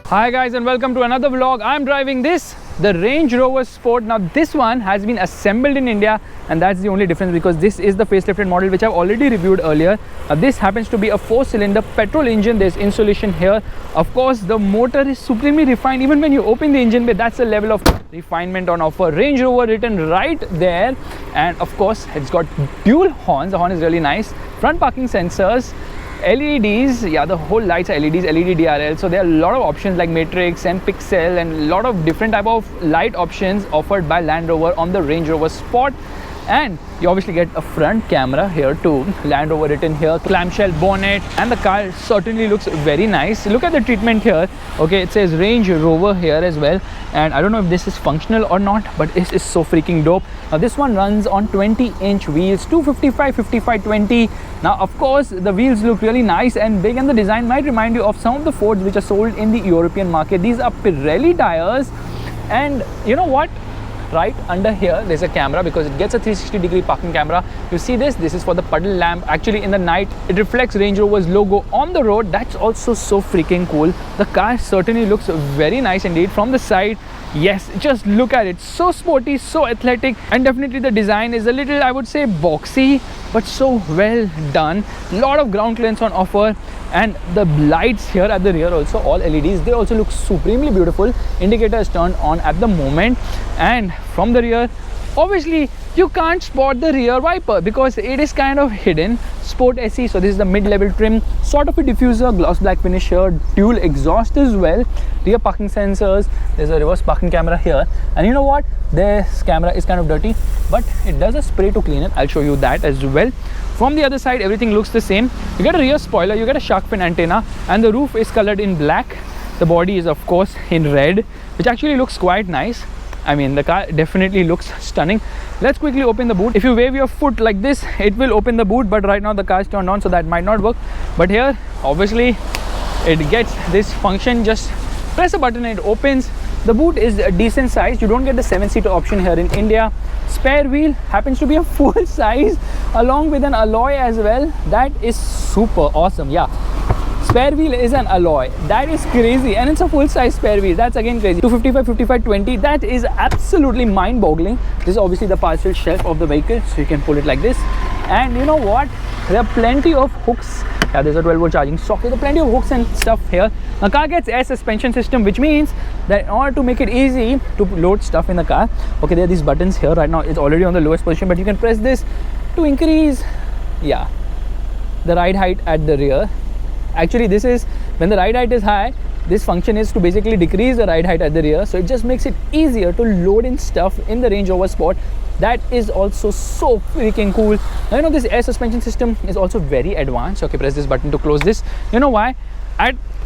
Hi guys and welcome to another vlog. I'm driving the Range Rover Sport. Now this one has been assembled in India and that's the only difference because this is the facelifted model which I've already reviewed earlier. This happens to be a 4-cylinder petrol engine. There's insulation here. Of course the motor is supremely refined. Even when you open the engine bay, that's the level of refinement on offer. Range Rover written right there, and of course it's got dual horns. The horn is really nice. Front parking sensors, LEDs, yeah, the whole lights are LEDs, LED DRL. So there are a lot of options like matrix and pixel and a lot of different type of light options offered by Land Rover on the Range Rover Sport. And you obviously get a front camera here too, Land Rover written here, clamshell bonnet, and the car certainly looks very nice. Look at the treatment here. Okay, it says Range Rover here as well, and I don't know if this is functional or not, but it is so freaking dope. Now this one runs on 20-inch wheels, 255, 55, 20. Now of course the wheels look really nice and big, and the design might remind you of some of the Fords which are sold in the European market. These are Pirelli tires, and you know what? Right under here there's a camera because it gets a 360-degree parking camera. You see this is for the puddle lamp. Actually in the night it reflects Range Rover's logo on the road. That's also so freaking cool. The car certainly looks very nice indeed from the side. Yes, just look at it, so sporty, so athletic, and definitely the design is a little, I would say, boxy, but so well done. Lot of ground clearance on offer, and the lights here at the rear also all LEDs. They also look supremely beautiful. Indicator is turned on at the moment, and from the rear obviously you can't spot the rear wiper because it is kind of hidden. Sport SE, so this is the mid-level trim, sort of a diffuser, gloss black finish here, dual exhaust as well, rear parking sensors. There's a reverse parking camera here, and you know what, this camera is kind of dirty but it does a spray to clean it. I'll show you that as well. From the other side everything looks the same. You get a rear spoiler, you get a shark fin antenna, and the roof is colored in black. The body is of course in red, which actually looks quite nice. I mean, the car definitely looks stunning. Let's quickly open the boot. If you wave your foot like this, it will open the boot, but right now the car is turned on, so that might not work. But here, obviously, it gets this function. Just press a button and it opens. The boot is a decent size. You don't get the 7-seater option here in India. Spare wheel happens to be a full size along with an alloy as well. That is super awesome. Yeah. Spare wheel is an alloy. That is crazy, and it's a full size spare wheel. That's again crazy. 255, 55, 20. That is absolutely mind boggling. This is obviously the parcel shelf of the vehicle, so you can pull it like this. And you know what? There are plenty of hooks. Yeah, there's a 12-volt charging socket. There are plenty of hooks and stuff here. The car gets air suspension system, which means that in order to make it easy to load stuff in the car, okay, there are these buttons here. Right now it's already on the lowest position, but you can press this to increase, yeah, the ride height at the rear. Actually, this is when the ride height is high, this function is to basically decrease the ride height at the rear, so it just makes it easier to load in stuff in the Range Rover Sport. That is also so freaking cool. Now you know this air suspension system is also very advanced. Okay, press this button to close this. You know why?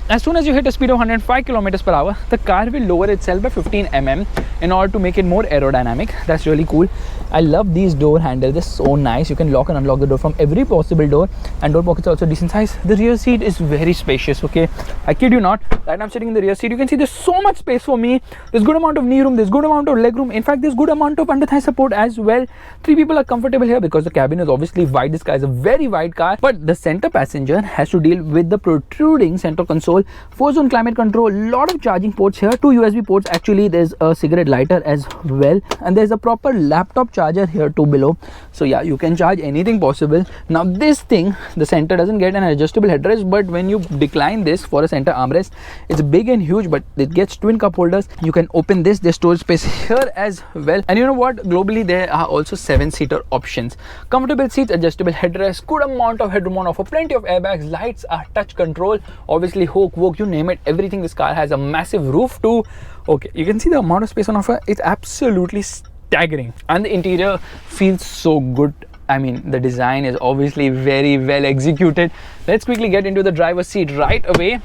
As soon as you hit a speed of 105 kilometers per hour, the car will lower itself by 15 mm in order to make it more aerodynamic. That's really cool. I love these door handles. They're so nice. You can lock and unlock the door from every possible door, and door pockets are also decent size. The rear seat is very spacious. Okay, I kid you not. Right now I'm sitting in the rear seat. You can see there's so much space for me. There's good amount of knee room. There's good amount of leg room. In fact, there's good amount of under thigh support as well. 3 people are comfortable here because the cabin is obviously wide. This car is a very wide car, but the center passenger has to deal with the protruding center console. 4-zone climate control, lot of charging ports here, 2 USB ports. Actually there's a cigarette lighter as well, and there's a proper laptop charger here too below. So yeah, you can charge anything possible. Now this thing, the center doesn't get an adjustable headrest, but when you decline this for a center armrest, it's big and huge, but it gets twin cup holders. You can open this, there's storage space here as well. And you know what, globally there are also 7-seater options. Comfortable seats, adjustable headrest, good amount of headroom on offer, plenty of airbags, lights are touch control, obviously hook, you name it, everything. This car has a massive roof too. Okay, you can see the amount of space on offer. It's absolutely staggering, and the interior feels so good. I mean, the design is obviously very well executed. Let's quickly get into the driver's seat right away.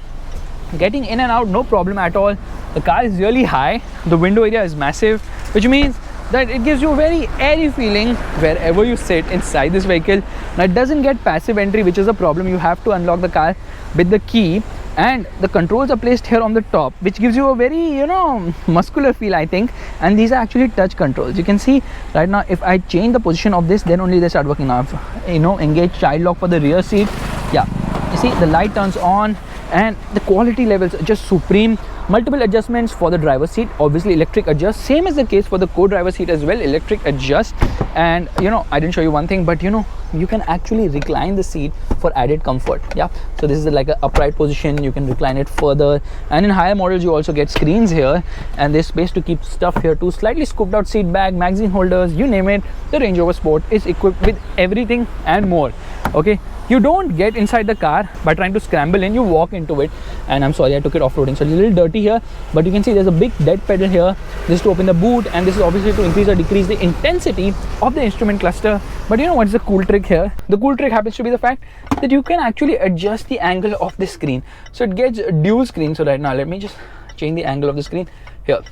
Getting in and out, no problem at all. The car is really high. The window area is massive, which means that it gives you a very airy feeling wherever you sit inside this vehicle. Now it doesn't get passive entry, which is a problem. You have to unlock the car with the key, and the controls are placed here on the top, which gives you a very, you know, muscular feel, I think. And these are actually touch controls. You can see right now, if I change the position of this, then only they start working now. You know, engage child lock for the rear seat. Yeah, you see the light turns on, and the quality levels are just supreme. Multiple adjustments for the driver's seat, obviously electric adjust, same as the case for the co-driver seat as well, electric adjust. And you know, I didn't show you one thing, but you know, you can actually recline the seat for added comfort. Yeah, so this is like an upright position, you can recline it further. And in higher models you also get screens here, and there's space to keep stuff here too. Slightly scooped out seat bag, magazine holders, you name it, the Range Rover Sport is equipped with everything and more. Okay, you don't get inside the car by trying to scramble in, you walk into it. And I'm sorry, I took it off-roading, so it's a little dirty here, but you can see there's a big dead pedal here. This is to open the boot, and this is obviously to increase or decrease the intensity of the instrument cluster. But you know what's the cool trick here? The cool trick happens to be the fact that you can actually adjust the angle of the screen, so it gets dual screen. So right now let me just change the angle of the screen here.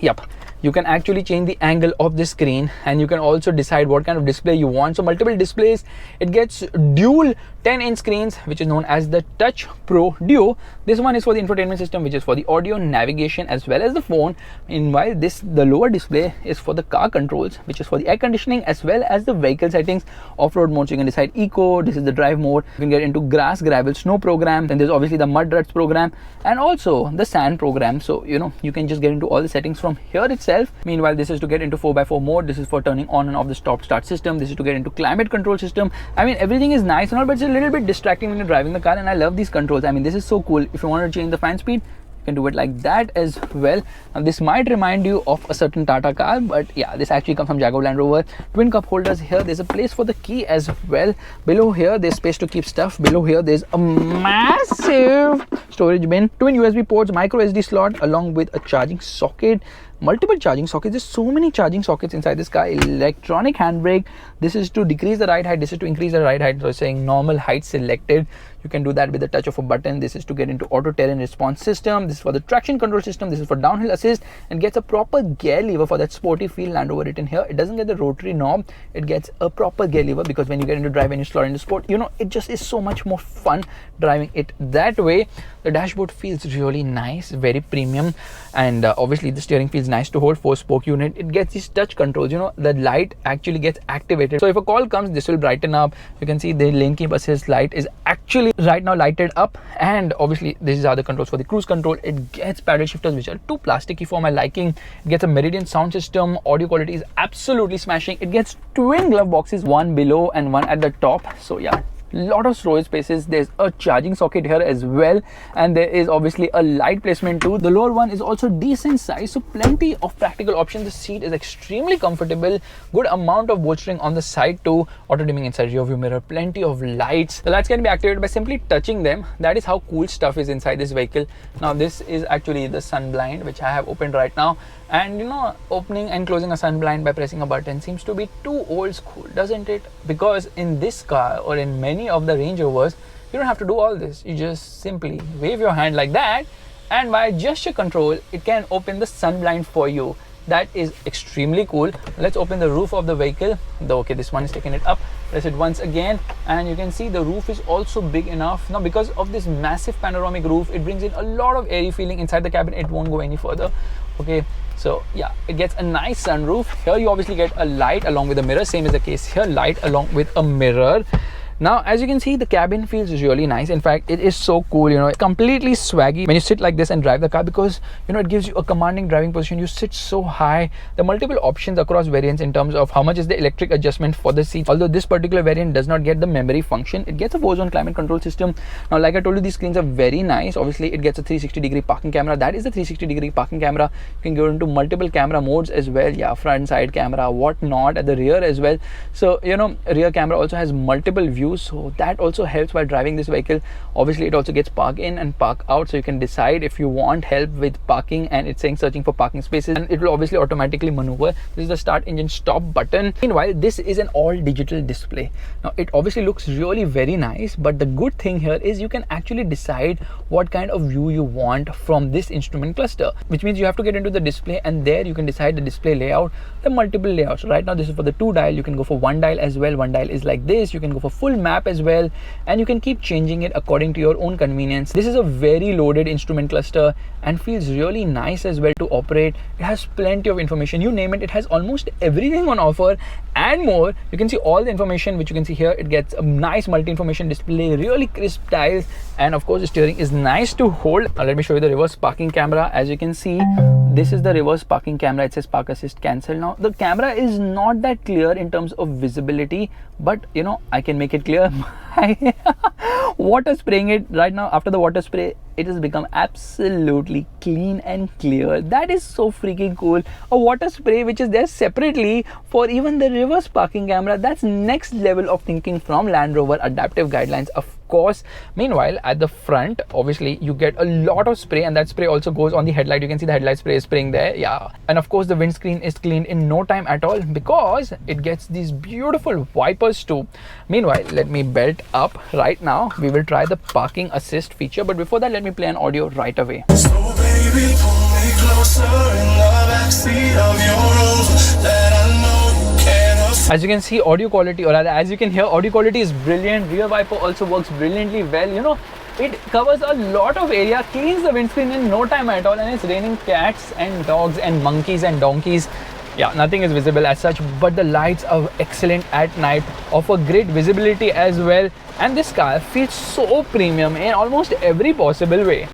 Yep, you can actually change the angle of the screen, and you can also decide what kind of display you want. So multiple displays, it gets dual 10-inch screens, which is known as the Touch Pro Duo. This one is for the infotainment system, which is for the audio, navigation, as well as the phone. Meanwhile, the lower display is for the car controls, which is for the air conditioning as well as the vehicle settings. Off-road mode, so you can decide eco, this is the drive mode. You can get into grass, gravel, snow program. Then there's obviously the mud ruts program and also the sand program. So you know, you can just get into all the settings from here itself. Meanwhile, this is to get into 4x4 mode. This is for turning on and off the stop start system. This is to get into climate control system. I mean, everything is nice and all, but it's a little bit distracting when you're driving the car, and I love these controls. I mean, this is so cool. If you want to change the fan speed, you can do it like that as well. Now this might remind you of a certain Tata car, but yeah, this actually comes from Jaguar Land Rover. Twin cup holders here. There's a place for the key as well. Below here there's space to keep stuff. Below here there's a massive storage bin, twin USB ports, micro SD slot, along with a charging socket. Multiple charging sockets. There's so many charging sockets inside this car. Electronic handbrake. This is to decrease the ride height, this is to increase the ride height. So it's saying normal height selected. You can do that with the touch of a button. This is to get into auto terrain response system. This is for the traction control system. This is for downhill assist, and gets a proper gear lever for that sporty feel Land Rover written here. It doesn't get the rotary knob, it gets a proper gear lever, because when you get into drive and you slot into sport, you know, it just is so much more fun driving it that way. The dashboard feels really nice, very premium, and obviously the steering feels nice to hold. 4-spoke unit. It gets these touch controls. You know, the light actually gets activated, so if a call comes, this will brighten up. You can see the lane keep assist light is actually right now lighted up, and obviously these are the controls for the cruise control. It gets paddle shifters, which are too plasticky for my liking. It gets a Meridian sound system. Audio quality is absolutely smashing. It gets twin glove boxes, one below and one at the top. So yeah, lot of storage spaces. There's a charging socket here as well, and there is obviously a light placement too. The lower one is also decent size, so plenty of practical options. The seat is extremely comfortable, good amount of bolstering on the side too. Auto dimming inside rear view mirror, plenty of lights. The lights can be activated by simply touching them. That is how cool stuff is inside this vehicle. Now this is actually the sun blind, which I have opened right now, and you know, opening and closing a sun blind by pressing a button seems to be too old school, doesn't it? Because in this car, or in many of the Range Rovers, you don't have to do all this. You just simply wave your hand like that, and by gesture control it can open the sun blind for you. That is extremely cool. Let's open the roof of the vehicle. Okay, this one is taking it up. Press it once again, and you can see the roof is also big enough. Now because of this massive panoramic roof, it brings in a lot of airy feeling inside the cabin. It won't go any further. Okay, so yeah, it gets a nice sunroof. Here you obviously get a light along with a mirror. Same is the case here, light along with a mirror. Now as you can see, the cabin feels really nice. In fact, it is so cool, you know, it's completely swaggy when you sit like this and drive the car, because you know, it gives you a commanding driving position. You sit so high. The multiple options across variants in terms of how much is the electric adjustment for the seat. Although this particular variant does not get the memory function, it gets a 4-zone climate control system. Now like I told you, these screens are very nice. Obviously it gets a 360-degree parking camera. That is the 360-degree parking camera. You can go into multiple camera modes as well. Yeah, front, side camera, whatnot, at the rear as well. So you know, rear camera also has multiple views, so that also helps while driving this vehicle. Obviously it also gets park in and park out, so you can decide if you want help with parking, and it's saying searching for parking spaces, and it will obviously automatically maneuver. This is the start engine stop button. Meanwhile, this is an all digital display. Now it obviously looks really very nice, but the good thing here is you can actually decide what kind of view you want from this instrument cluster, which means you have to get into the display, and there you can decide the display layout, the multiple layouts. Right now this is for the 2 dial. You can go for 1 dial as well. 1 dial is like this. You can go for full map as well, and you can keep changing it according to your own convenience. This is a very loaded instrument cluster and feels really nice as well to operate. It has plenty of information, you name it, it has almost everything on offer and more. You can see all the information which you can see here. It gets a nice multi-information display, really crisp tiles, and of course the steering is nice to hold. Now let me show you the reverse parking camera. As you can see, this is the reverse parking camera. It says park assist cancel. Now the camera is not that clear in terms of visibility, but you know, I can make it clear. Water spraying it right now. After the water spray, it has become absolutely clean and clear. That is so freaking cool. A water spray which is there separately for even the reverse parking camera. That's next level of thinking from Land Rover. Adaptive guidelines, of course. Meanwhile, at the front, obviously you get a lot of spray, and that spray also goes on the headlight. You can see the headlight spray is spraying there. Yeah, and of course the windscreen is cleaned in no time at all because it gets these beautiful wipers too. Meanwhile, let me belt up right now. We will try the parking assist feature, but before that, let me play an audio right away. So baby, pull me closer in the backseat of your Rover that I know you can't afford. As you can see, audio quality, or rather as you can hear, audio quality is brilliant. Rear wiper also works brilliantly well. You know, it covers a lot of area, cleans the windscreen in no time at all, and it's raining cats and dogs and monkeys and donkeys. Yeah, nothing is visible as such, but the lights are excellent at night, offer great visibility as well, and this car feels so premium in almost every possible way.